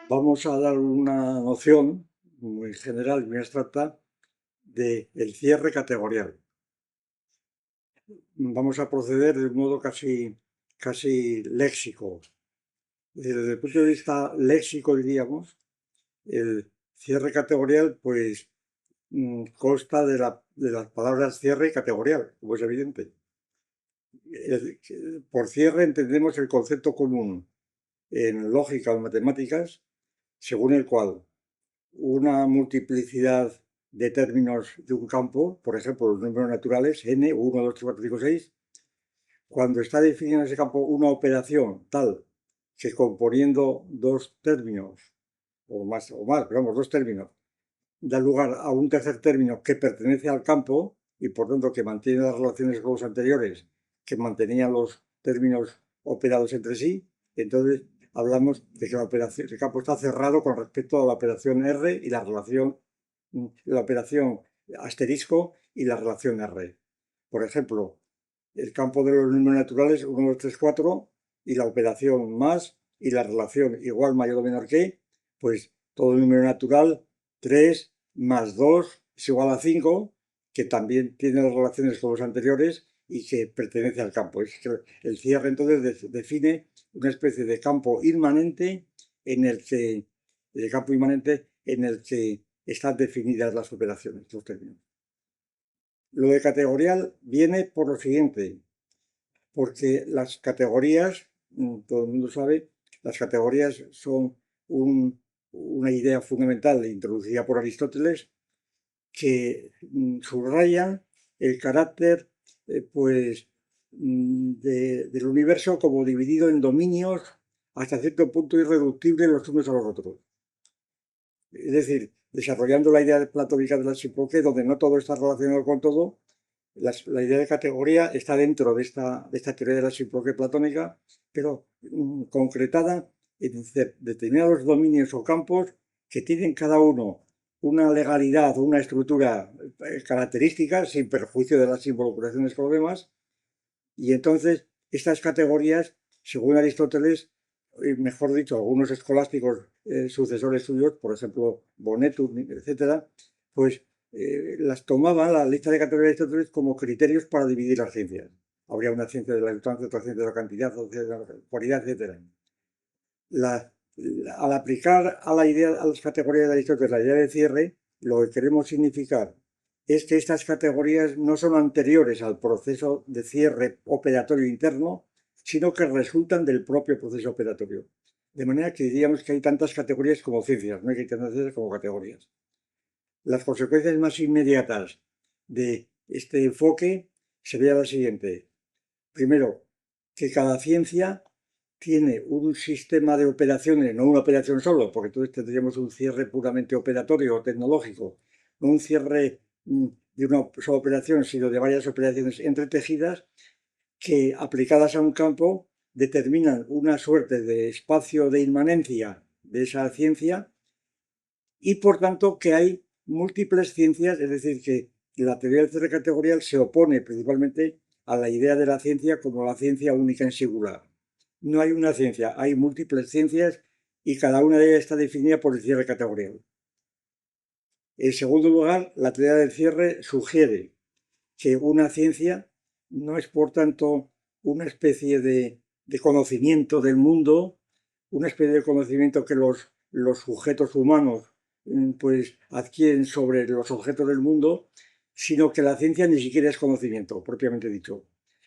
Vamos a dar una noción muy general, muy abstracta, del cierre categorial. Vamos a proceder de un modo casi léxico. Desde el punto de vista léxico, diríamos, el cierre categorial, pues, consta de las palabras cierre y categorial, como es evidente. Por cierre entendemos el concepto común en lógica o matemáticas, según el cual una multiplicidad de términos de un campo, por ejemplo, los números naturales, n, 1, 2, 3, 4, 5, 6, cuando está definida en ese campo una operación tal que componiendo dos términos, pero vamos, dos términos, da lugar a un tercer término que pertenece al campo y por tanto que mantiene las relaciones con los anteriores que mantenían los términos operados entre sí, entonces hablamos de que el campo está cerrado con respecto a la operación R y la operación asterisco y la relación R. Por ejemplo, el campo de los números naturales 1, 2, 3, 4 y la operación más y la relación igual, mayor o menor que, pues todo el número natural 3 más 2 es igual a 5, que también tiene las relaciones con los anteriores y que pertenece al campo. Es que el cierre entonces define una especie de campo inmanente en el que, están definidas las operaciones, los términos. Lo de categorial viene por lo siguiente, porque las categorías, todo el mundo sabe, las categorías son una idea fundamental introducida por Aristóteles que subrayan el carácter pues, del universo como dividido en dominios hasta cierto punto irreductibles los unos a los otros. Es decir, desarrollando la idea platónica de la simplonque, donde no todo está relacionado con todo, la idea de categoría está dentro de esta teoría de la simplonque platónica, pero concretada en determinados dominios o campos que tienen cada uno una legalidad, una estructura característica, sin perjuicio de las involucraciones con los demás, y entonces estas categorías, según Aristóteles, mejor dicho, algunos escolásticos sucesores suyos, por ejemplo, Bonetus, etcétera, pues las tomaban, la lista de categorías de Aristóteles, como criterios para dividir las ciencias. Habría una ciencia de la sustancia, otra ciencia de la cantidad, otra ciencia de la cualidad, etcétera. Al aplicar a la idea, a las categorías de Aristóteles, la idea de cierre, lo que queremos significar es que estas categorías no son anteriores al proceso de cierre operatorio interno, sino que resultan del propio proceso operatorio. De manera que diríamos que hay tantas categorías como ciencias, no hay que tantas ciencias como categorías. Las consecuencias más inmediatas de este enfoque sería la siguiente. Primero, que cada ciencia tiene un sistema de operaciones, no una operación solo, porque entonces tendríamos un cierre puramente operatorio o tecnológico, no un cierre de una sola operación, sino de varias operaciones entretejidas que, aplicadas a un campo, determinan una suerte de espacio de inmanencia de esa ciencia y, por tanto, que hay múltiples ciencias, es decir, que la teoría del cierre categorial se opone principalmente a la idea de la ciencia como la ciencia única en singular. No hay una ciencia, hay múltiples ciencias y cada una de ellas está definida por el cierre categorial. En segundo lugar, la teoría del cierre sugiere que una ciencia no es, por tanto, una especie de conocimiento del mundo, una especie de conocimiento que los sujetos humanos pues adquieren sobre los objetos del mundo, sino que la ciencia ni siquiera es conocimiento, propiamente dicho,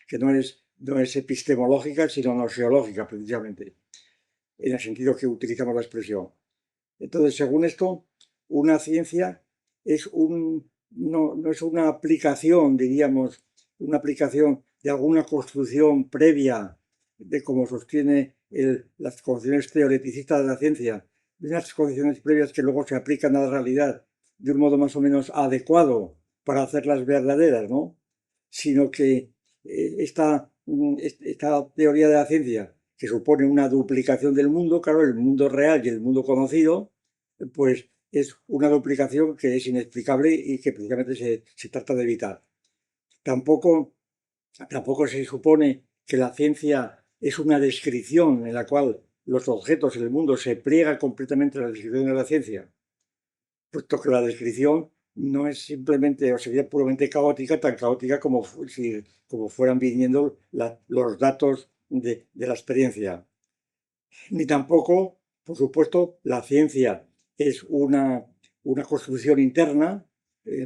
que no es epistemológica, sino noseológica, precisamente, en el sentido que utilizamos la expresión. Entonces, según esto, una ciencia no es una aplicación, diríamos, una aplicación de alguna construcción previa de como sostiene las concepciones teoreticistas de la ciencia, de unas condiciones previas que luego se aplican a la realidad de un modo más o menos adecuado para hacerlas verdaderas, ¿no? Sino que esta teoría de la ciencia, que supone una duplicación del mundo, claro, el mundo real y el mundo conocido, pues es una duplicación que es inexplicable y que precisamente se trata de evitar. Tampoco se supone que la ciencia es una descripción en la cual los objetos en el mundo se pliega completamente a la descripción de la ciencia, puesto que la descripción no es simplemente o sería puramente caótica, tan caótica como como fueran viniendo los datos de la experiencia. Ni tampoco, por supuesto, la ciencia es una construcción interna,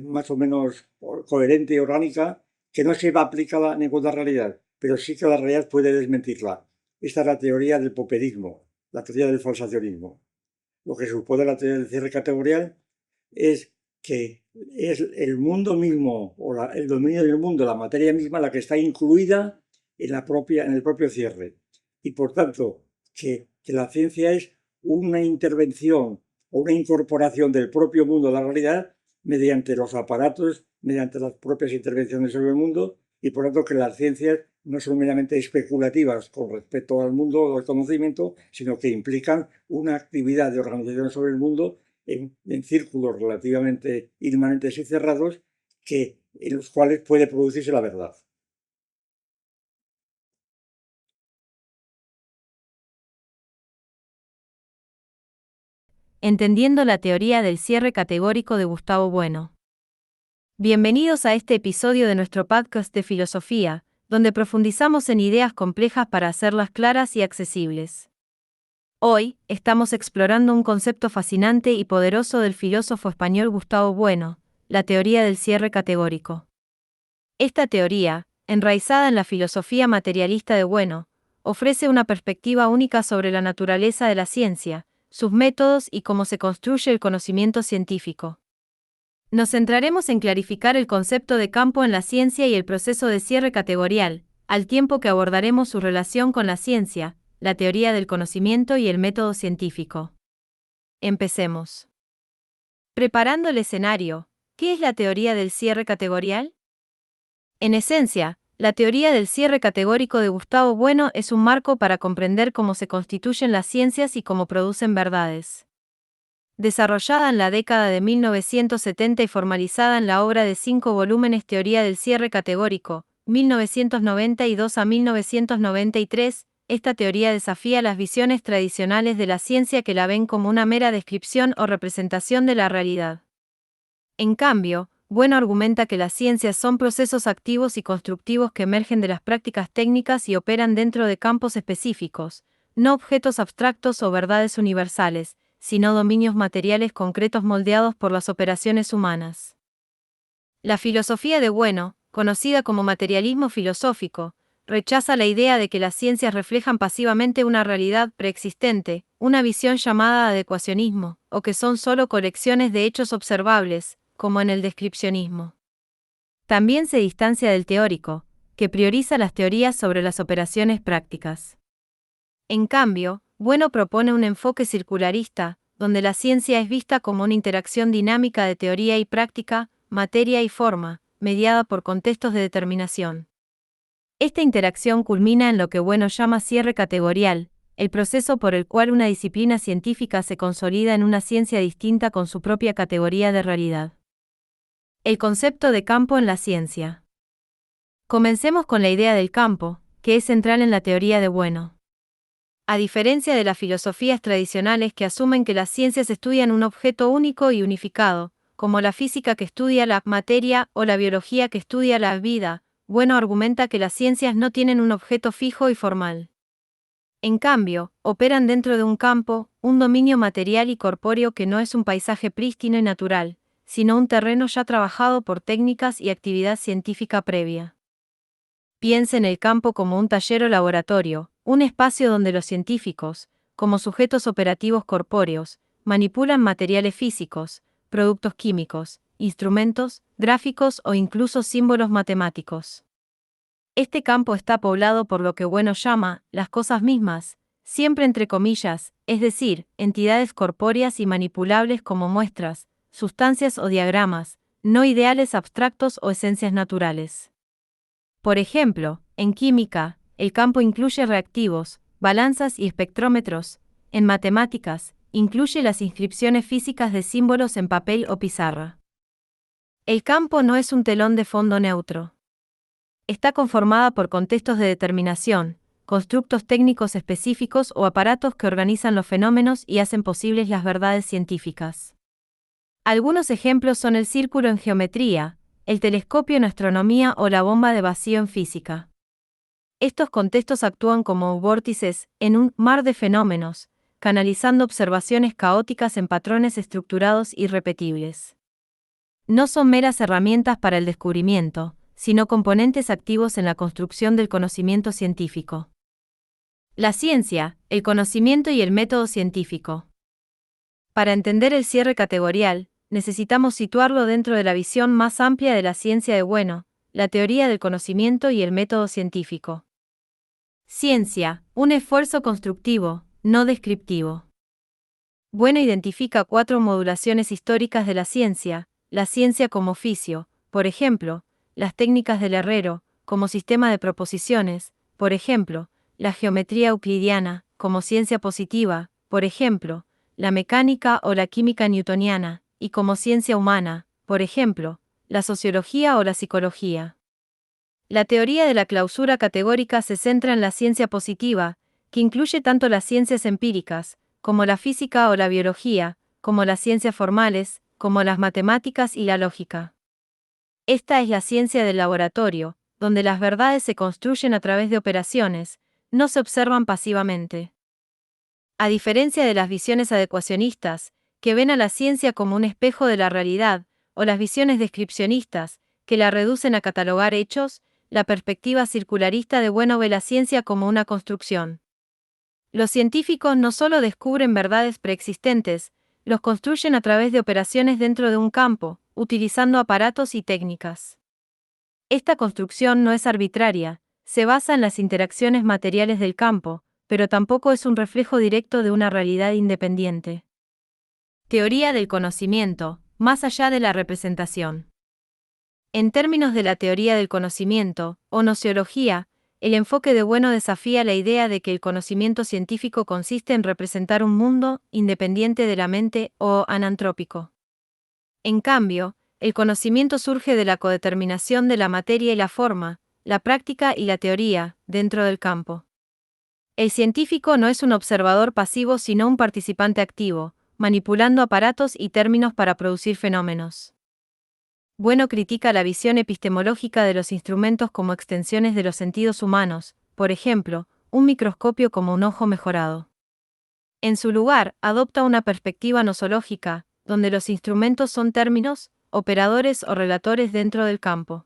más o menos coherente y orgánica, que no se va a aplicar a ninguna realidad, pero sí que la realidad puede desmentirla. Esta es la teoría del poperismo, la teoría del falsacionismo. Lo que supone la teoría del cierre categorial es que es el mundo mismo o el dominio del mundo, la materia misma, la que está incluida en el propio cierre. Y por tanto, que la ciencia es una intervención o una incorporación del propio mundo a la realidad mediante los aparatos, mediante las propias intervenciones sobre el mundo, y por tanto que las ciencias no son meramente especulativas con respecto al mundo o al conocimiento, sino que implican una actividad de organización sobre el mundo en círculos relativamente inmanentes y cerrados en los cuales puede producirse la verdad. Entendiendo la teoría del cierre categórico de Gustavo Bueno. Bienvenidos a este episodio de nuestro podcast de filosofía, donde profundizamos en ideas complejas para hacerlas claras y accesibles. Hoy, estamos explorando un concepto fascinante y poderoso del filósofo español Gustavo Bueno, la teoría del cierre categórico. Esta teoría, enraizada en la filosofía materialista de Bueno, ofrece una perspectiva única sobre la naturaleza de la ciencia, sus métodos y cómo se construye el conocimiento científico. Nos centraremos en clarificar el concepto de campo en la ciencia y el proceso de cierre categorial, al tiempo que abordaremos su relación con la ciencia, la teoría del conocimiento y el método científico. Empecemos. Preparando el escenario, ¿qué es la teoría del cierre categorial? En esencia, la teoría del cierre categórico de Gustavo Bueno es un marco para comprender cómo se constituyen las ciencias y cómo producen verdades. Desarrollada en la década de 1970 y formalizada en la obra de 5 volúmenes Teoría del cierre categórico, 1992 a 1993, esta teoría desafía las visiones tradicionales de la ciencia que la ven como una mera descripción o representación de la realidad. En cambio, Bueno argumenta que las ciencias son procesos activos y constructivos que emergen de las prácticas técnicas y operan dentro de campos específicos, no objetos abstractos o verdades universales, sino dominios materiales concretos moldeados por las operaciones humanas. La filosofía de Bueno, conocida como materialismo filosófico, rechaza la idea de que las ciencias reflejan pasivamente una realidad preexistente, una visión llamada adecuacionismo, o que son solo colecciones de hechos observables, como en el descripcionismo. También se distancia del teórico, que prioriza las teorías sobre las operaciones prácticas. En cambio, Bueno propone un enfoque circularista, donde la ciencia es vista como una interacción dinámica de teoría y práctica, materia y forma, mediada por contextos de determinación. Esta interacción culmina en lo que Bueno llama cierre categorial, el proceso por el cual una disciplina científica se consolida en una ciencia distinta con su propia categoría de realidad. El concepto de campo en la ciencia. Comencemos con la idea del campo, que es central en la teoría de Bueno. A diferencia de las filosofías tradicionales que asumen que las ciencias estudian un objeto único y unificado, como la física que estudia la materia o la biología que estudia la vida, Bueno argumenta que las ciencias no tienen un objeto fijo y formal. En cambio, operan dentro de un campo, un dominio material y corpóreo que no es un paisaje prístino y natural, sino un terreno ya trabajado por técnicas y actividad científica previa. Piensa en el campo como un taller o laboratorio, un espacio donde los científicos, como sujetos operativos corpóreos, manipulan materiales físicos, productos químicos, instrumentos, gráficos o incluso símbolos matemáticos. Este campo está poblado por lo que Bueno llama las cosas mismas, siempre entre comillas, es decir, entidades corpóreas y manipulables como muestras, sustancias o diagramas, no ideales abstractos o esencias naturales. Por ejemplo, en química, el campo incluye reactivos, balanzas y espectrómetros; en matemáticas, incluye las inscripciones físicas de símbolos en papel o pizarra. El campo no es un telón de fondo neutro. Está conformada por contextos de determinación, constructos técnicos específicos o aparatos que organizan los fenómenos y hacen posibles las verdades científicas. Algunos ejemplos son el círculo en geometría, el telescopio en astronomía o la bomba de vacío en física. Estos contextos actúan como vórtices en un mar de fenómenos, canalizando observaciones caóticas en patrones estructurados y repetibles. No son meras herramientas para el descubrimiento, sino componentes activos en la construcción del conocimiento científico. La ciencia, el conocimiento y el método científico. Para entender el cierre categorial, necesitamos situarlo dentro de la visión más amplia de la ciencia de bueno, la teoría del conocimiento y el método científico. Ciencia, un esfuerzo constructivo, no descriptivo. Bueno identifica 4 modulaciones históricas de la ciencia como oficio, por ejemplo, las técnicas del herrero, como sistema de proposiciones, por ejemplo, la geometría euclidiana, como ciencia positiva, por ejemplo, la mecánica o la química newtoniana, y como ciencia humana, por ejemplo, la sociología o la psicología. La teoría de la clausura categórica se centra en la ciencia positiva, que incluye tanto las ciencias empíricas, como la física o la biología, como las ciencias formales, como las matemáticas y la lógica. Esta es la ciencia del laboratorio, donde las verdades se construyen a través de operaciones, no se observan pasivamente. A diferencia de las visiones adecuacionistas, que ven a la ciencia como un espejo de la realidad, o las visiones descripcionistas, que la reducen a catalogar hechos, la perspectiva circularista de bueno ve la ciencia como una construcción. Los científicos no solo descubren verdades preexistentes, los construyen a través de operaciones dentro de un campo, utilizando aparatos y técnicas. Esta construcción no es arbitraria, se basa en las interacciones materiales del campo, pero tampoco es un reflejo directo de una realidad independiente. Teoría del conocimiento, más allá de la representación. En términos de la teoría del conocimiento, o nociología, el enfoque de bueno desafía la idea de que el conocimiento científico consiste en representar un mundo independiente de la mente o anantrópico. En cambio, el conocimiento surge de la codeterminación de la materia y la forma, la práctica y la teoría, dentro del campo. El científico no es un observador pasivo sino un participante activo, manipulando aparatos y términos para producir fenómenos. Bueno critica la visión epistemológica de los instrumentos como extensiones de los sentidos humanos, por ejemplo, un microscopio como un ojo mejorado. En su lugar, adopta una perspectiva nosológica, donde los instrumentos son términos, operadores o relatores dentro del campo.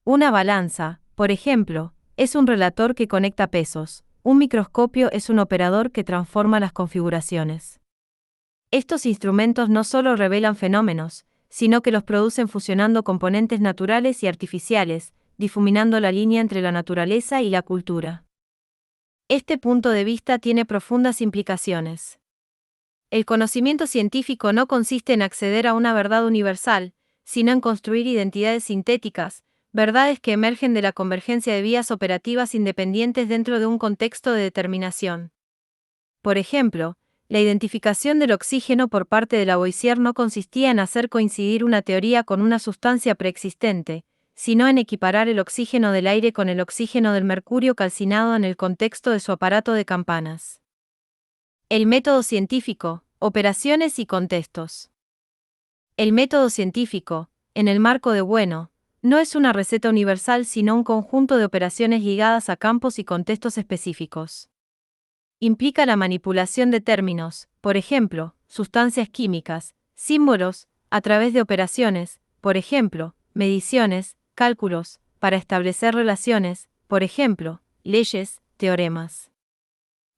Una balanza, por ejemplo, es un relator que conecta pesos, un microscopio es un operador que transforma las configuraciones. Estos instrumentos no solo revelan fenómenos, sino que los producen fusionando componentes naturales y artificiales, difuminando la línea entre la naturaleza y la cultura. Este punto de vista tiene profundas implicaciones. El conocimiento científico no consiste en acceder a una verdad universal, sino en construir identidades sintéticas, verdades que emergen de la convergencia de vías operativas independientes dentro de un contexto de determinación. Por ejemplo, la identificación del oxígeno por parte de Lavoisier no consistía en hacer coincidir una teoría con una sustancia preexistente, sino en equiparar el oxígeno del aire con el oxígeno del mercurio calcinado en el contexto de su aparato de campanas. El método científico, operaciones y contextos. El método científico, en el marco de bueno, no es una receta universal sino un conjunto de operaciones ligadas a campos y contextos específicos. Implica la manipulación de términos, por ejemplo, sustancias químicas, símbolos, a través de operaciones, por ejemplo, mediciones, cálculos, para establecer relaciones, por ejemplo, leyes, teoremas.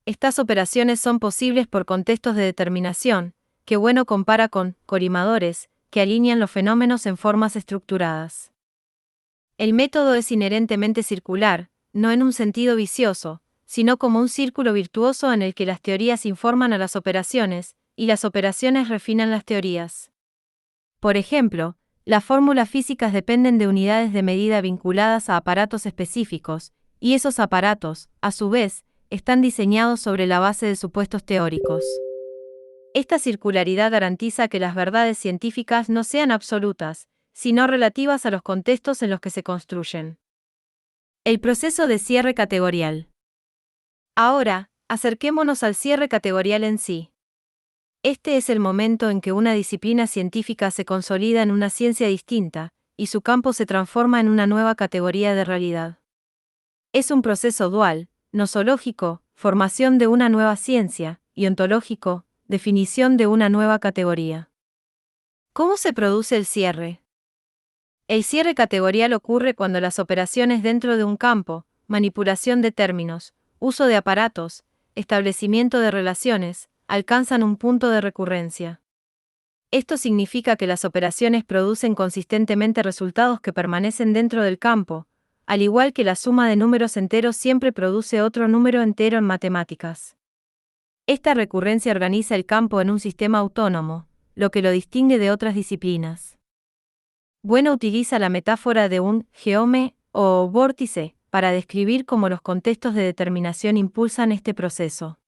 Estas operaciones son posibles por contextos de determinación, que bueno compara con colimadores, que alinean los fenómenos en formas estructuradas. El método es inherentemente circular, no en un sentido vicioso, sino como un círculo virtuoso en el que las teorías informan a las operaciones, y las operaciones refinan las teorías. Por ejemplo, las fórmulas físicas dependen de unidades de medida vinculadas a aparatos específicos, y esos aparatos, a su vez, están diseñados sobre la base de supuestos teóricos. Esta circularidad garantiza que las verdades científicas no sean absolutas, sino relativas a los contextos en los que se construyen. El proceso de cierre categorial. Ahora, acerquémonos al cierre categorial en sí. Este es el momento en que una disciplina científica se consolida en una ciencia distinta, y su campo se transforma en una nueva categoría de realidad. Es un proceso dual, nosológico, formación de una nueva ciencia, y ontológico, definición de una nueva categoría. ¿Cómo se produce el cierre? El cierre categorial ocurre cuando las operaciones dentro de un campo, manipulación de términos, uso de aparatos, establecimiento de relaciones, alcanzan un punto de recurrencia. Esto significa que las operaciones producen consistentemente resultados que permanecen dentro del campo, al igual que la suma de números enteros siempre produce otro número entero en matemáticas. Esta recurrencia organiza el campo en un sistema autónomo, lo que lo distingue de otras disciplinas. Bueno utiliza la metáfora de un geome o vórtice para describir cómo los contextos de determinación impulsan este proceso.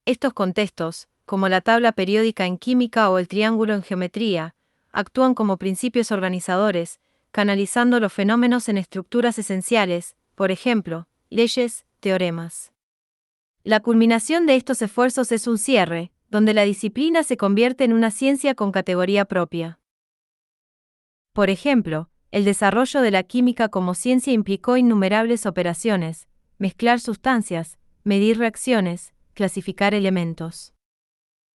Estos contextos, como la tabla periódica en química o el triángulo en geometría, actúan como principios organizadores, canalizando los fenómenos en estructuras esenciales, por ejemplo, leyes, teoremas. La culminación de estos esfuerzos es un cierre, donde la disciplina se convierte en una ciencia con categoría propia. Por ejemplo, el desarrollo de la química como ciencia implicó innumerables operaciones, mezclar sustancias, medir reacciones, clasificar elementos.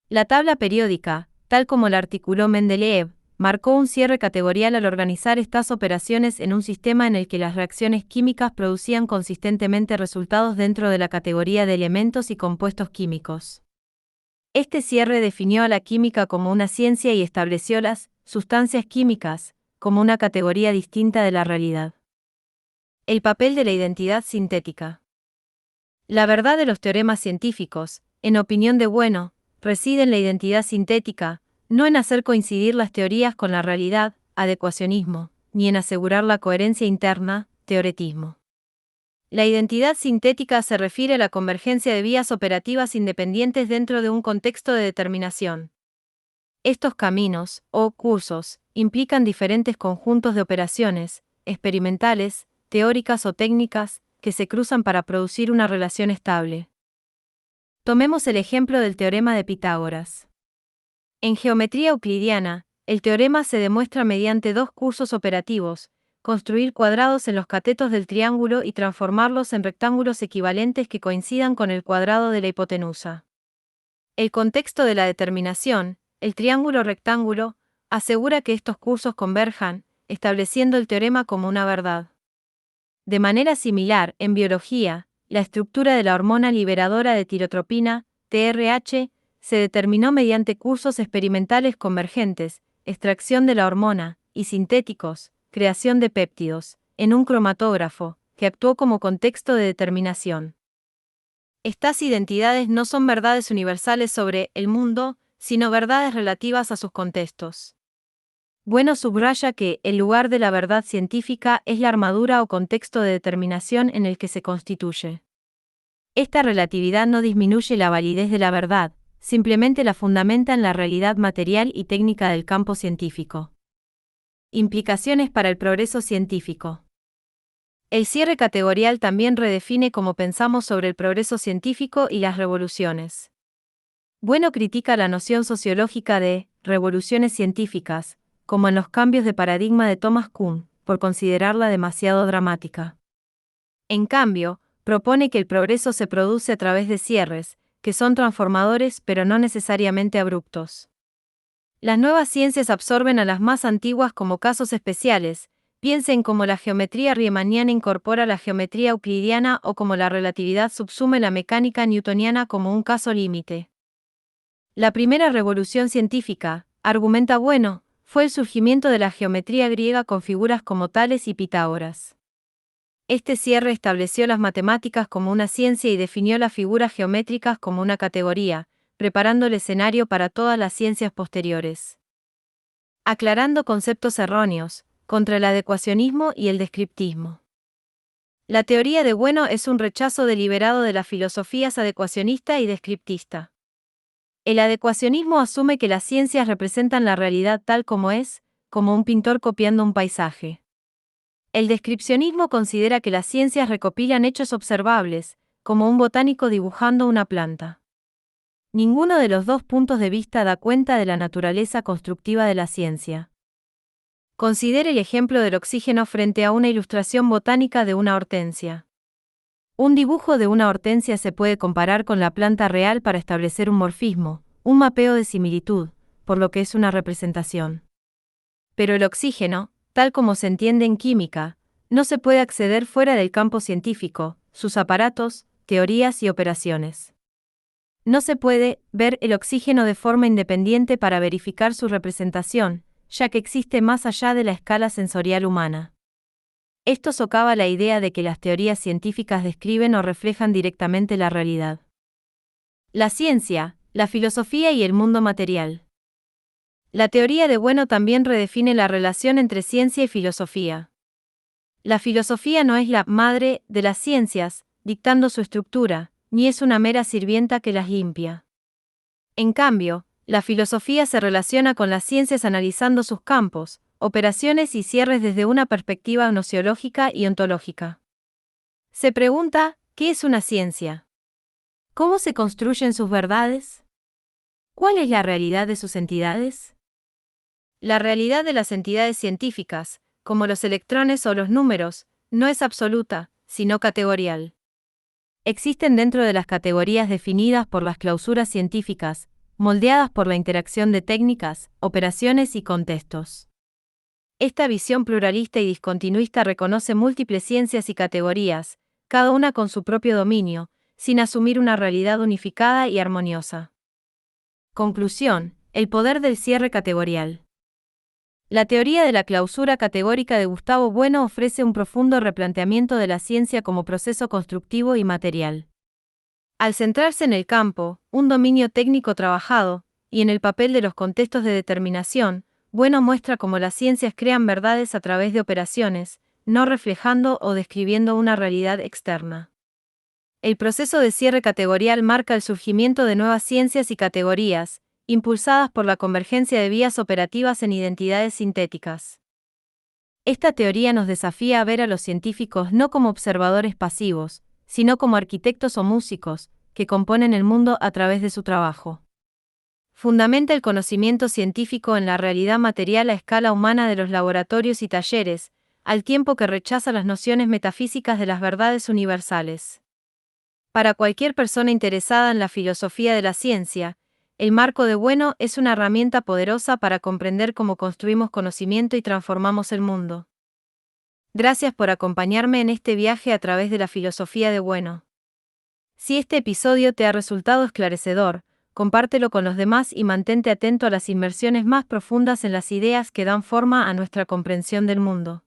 La tabla periódica, tal como la articuló Mendeleev, marcó un cierre categorial al organizar estas operaciones en un sistema en el que las reacciones químicas producían consistentemente resultados dentro de la categoría de elementos y compuestos químicos. Este cierre definió a la química como una ciencia y estableció las sustancias químicas como una categoría distinta de la realidad. El papel de la identidad sintética. La verdad de los teoremas científicos, en opinión de Bueno, reside en la identidad sintética, no en hacer coincidir las teorías con la realidad, adecuacionismo, ni en asegurar la coherencia interna, teoretismo. La identidad sintética se refiere a la convergencia de vías operativas independientes dentro de un contexto de determinación. Estos caminos, o cursos, implican diferentes conjuntos de operaciones, experimentales, teóricas o técnicas, que se cruzan para producir una relación estable. Tomemos el ejemplo del teorema de Pitágoras. En geometría euclidiana, el teorema se demuestra mediante dos cursos operativos: construir cuadrados en los catetos del triángulo y transformarlos en rectángulos equivalentes que coincidan con el cuadrado de la hipotenusa. El contexto de la determinación, el triángulo rectángulo, asegura que estos cursos converjan, estableciendo el teorema como una verdad. De manera similar, en biología, la estructura de la hormona liberadora de tirotropina, TRH, se determinó mediante cursos experimentales convergentes, extracción de la hormona, y sintéticos, creación de péptidos, en un cromatógrafo, que actuó como contexto de determinación. Estas identidades no son verdades universales sobre el mundo, sino verdades relativas a sus contextos. Bueno subraya que el lugar de la verdad científica es la armadura o contexto de determinación en el que se constituye. Esta relatividad no disminuye la validez de la verdad, simplemente la fundamenta en la realidad material y técnica del campo científico. Implicaciones para el progreso científico. El cierre categorial también redefine cómo pensamos sobre el progreso científico y las revoluciones. Bueno critica la noción sociológica de revoluciones científicas, como en los cambios de paradigma de Thomas Kuhn, por considerarla demasiado dramática. En cambio, propone que el progreso se produce a través de cierres, que son transformadores pero no necesariamente abruptos. Las nuevas ciencias absorben a las más antiguas como casos especiales. Piensen cómo la geometría riemanniana incorpora la geometría euclidiana o cómo la relatividad subsume la mecánica newtoniana como un caso límite. La primera revolución científica, argumenta Bueno, fue el surgimiento de la geometría griega con figuras como Tales y Pitágoras. Este cierre estableció las matemáticas como una ciencia y definió las figuras geométricas como una categoría, preparando el escenario para todas las ciencias posteriores. Aclarando conceptos erróneos, contra el adecuacionismo y el descriptismo. La teoría de Bueno es un rechazo deliberado de las filosofías adecuacionista y descriptista. El adecuacionismo asume que las ciencias representan la realidad tal como es, como un pintor copiando un paisaje. El descripcionismo considera que las ciencias recopilan hechos observables, como un botánico dibujando una planta. Ninguno de los dos puntos de vista da cuenta de la naturaleza constructiva de la ciencia. Considere el ejemplo del oxígeno frente a una ilustración botánica de una hortensia. Un dibujo de una hortensia se puede comparar con la planta real para establecer un morfismo, un mapeo de similitud, por lo que es una representación. Pero el oxígeno, tal como se entiende en química, no se puede acceder fuera del campo científico, sus aparatos, teorías y operaciones. No se puede ver el oxígeno de forma independiente para verificar su representación, ya que existe más allá de la escala sensorial humana. Esto socava la idea de que las teorías científicas describen o reflejan directamente la realidad. La ciencia, la filosofía y el mundo material. La teoría de bueno también redefine la relación entre ciencia y filosofía. La filosofía no es la madre de las ciencias, dictando su estructura, ni es una mera sirvienta que las limpia. En cambio, la filosofía se relaciona con las ciencias analizando sus campos, operaciones y cierres desde una perspectiva gnoseológica y ontológica. Se pregunta, ¿qué es una ciencia? ¿Cómo se construyen sus verdades? ¿Cuál es la realidad de sus entidades? La realidad de las entidades científicas, como los electrones o los números, no es absoluta, sino categorial. Existen dentro de las categorías definidas por las clausuras científicas, moldeadas por la interacción de técnicas, operaciones y contextos. Esta visión pluralista y discontinuista reconoce múltiples ciencias y categorías, cada una con su propio dominio, sin asumir una realidad unificada y armoniosa. Conclusión: el poder del cierre categorial. La teoría de la clausura categórica de Gustavo Bueno ofrece un profundo replanteamiento de la ciencia como proceso constructivo y material. Al centrarse en el campo, un dominio técnico trabajado, y en el papel de los contextos de determinación, Bueno muestra cómo las ciencias crean verdades a través de operaciones, no reflejando o describiendo una realidad externa. El proceso de cierre categorial marca el surgimiento de nuevas ciencias y categorías, impulsadas por la convergencia de vías operativas en identidades sintéticas. Esta teoría nos desafía a ver a los científicos no como observadores pasivos, sino como arquitectos o músicos, que componen el mundo a través de su trabajo. Fundamenta el conocimiento científico en la realidad material a escala humana de los laboratorios y talleres, al tiempo que rechaza las nociones metafísicas de las verdades universales. Para cualquier persona interesada en la filosofía de la ciencia, el marco de Bueno es una herramienta poderosa para comprender cómo construimos conocimiento y transformamos el mundo. Gracias por acompañarme en este viaje a través de la filosofía de Bueno. Si este episodio te ha resultado esclarecedor, compártelo con los demás y mantente atento a las inmersiones más profundas en las ideas que dan forma a nuestra comprensión del mundo.